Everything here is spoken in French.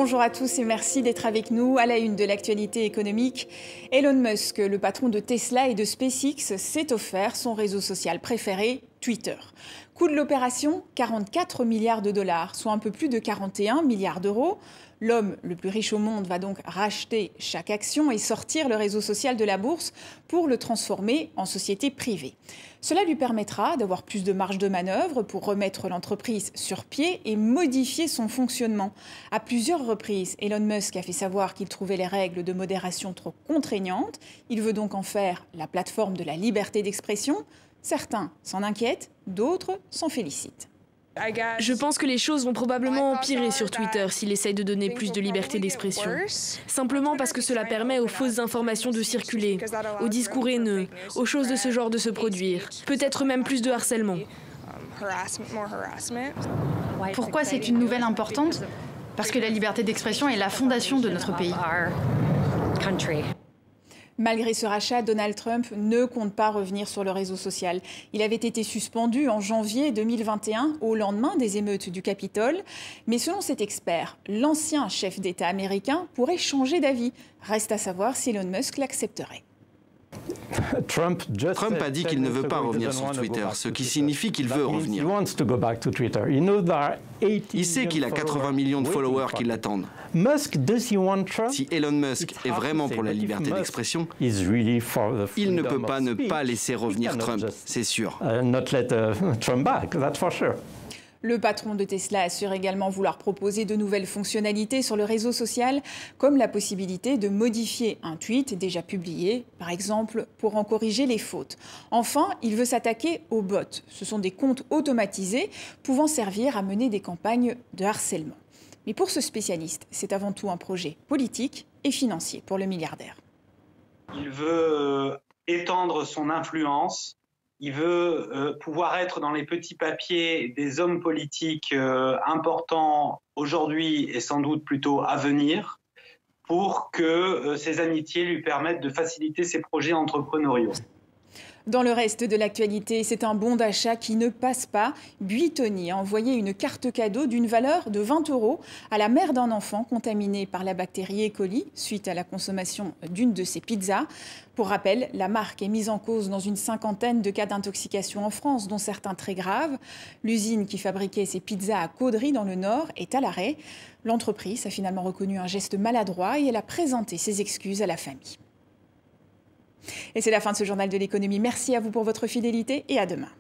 Bonjour à tous et merci d'être avec nous. À la une de l'actualité économique, Elon Musk, le patron de Tesla et de SpaceX, s'est offert son réseau social préféré, Twitter. Coût de l'opération, 44 milliards de dollars, soit un peu plus de 41 milliards d'euros. L'homme le plus riche au monde va donc racheter chaque action et sortir le réseau social de la bourse pour le transformer en société privée. Cela lui permettra d'avoir plus de marge de manœuvre pour remettre l'entreprise sur pied et modifier son fonctionnement. À plusieurs reprises, Elon Musk a fait savoir qu'il trouvait les règles de modération trop contraignantes. Il veut donc en faire la plateforme de la liberté d'expression. Certains s'en inquiètent, d'autres s'en félicitent. Je pense que les choses vont probablement empirer sur Twitter s'il essaye de donner plus de liberté d'expression. Simplement parce que cela permet aux fausses informations de circuler, aux discours haineux, aux choses de ce genre de se produire. Peut-être même plus de harcèlement. Pourquoi c'est une nouvelle importante? Parce que la liberté d'expression est la fondation de notre pays. Malgré ce rachat, Donald Trump ne compte pas revenir sur le réseau social. Il avait été suspendu en janvier 2021, au lendemain des émeutes du Capitole. Mais selon cet expert, l'ancien chef d'État américain pourrait changer d'avis. Reste à savoir si Elon Musk l'accepterait. Trump a dit qu'il ne veut pas revenir sur Twitter, ce qui signifie qu'il veut revenir. Il sait qu'il a 80 millions de followers qui l'attendent. Si Elon Musk est vraiment pour la liberté d'expression, il ne peut pas ne pas laisser revenir Trump, c'est sûr. Le patron de Tesla assure également vouloir proposer de nouvelles fonctionnalités sur le réseau social, comme la possibilité de modifier un tweet déjà publié, par exemple pour en corriger les fautes. Enfin, il veut s'attaquer aux bots. Ce sont des comptes automatisés pouvant servir à mener des campagnes de harcèlement. Mais pour ce spécialiste, c'est avant tout un projet politique et financier pour le milliardaire. Il veut étendre son influence. Il veut pouvoir être dans les petits papiers des hommes politiques importants aujourd'hui et sans doute plutôt à venir pour que ces amitiés lui permettent de faciliter ses projets entrepreneuriaux. Dans le reste de l'actualité, c'est un bon d'achat qui ne passe pas. Buitoni a envoyé une carte cadeau d'une valeur de 20 € à la mère d'un enfant contaminé par la bactérie E. coli suite à la consommation d'une de ses pizzas. Pour rappel, la marque est mise en cause dans une cinquantaine de cas d'intoxication en France, dont certains très graves. L'usine qui fabriquait ces pizzas à Caudry dans le Nord est à l'arrêt. L'entreprise a finalement reconnu un geste maladroit et elle a présenté ses excuses à la famille. Et c'est la fin de ce journal de l'économie. Merci à vous pour votre fidélité et à demain.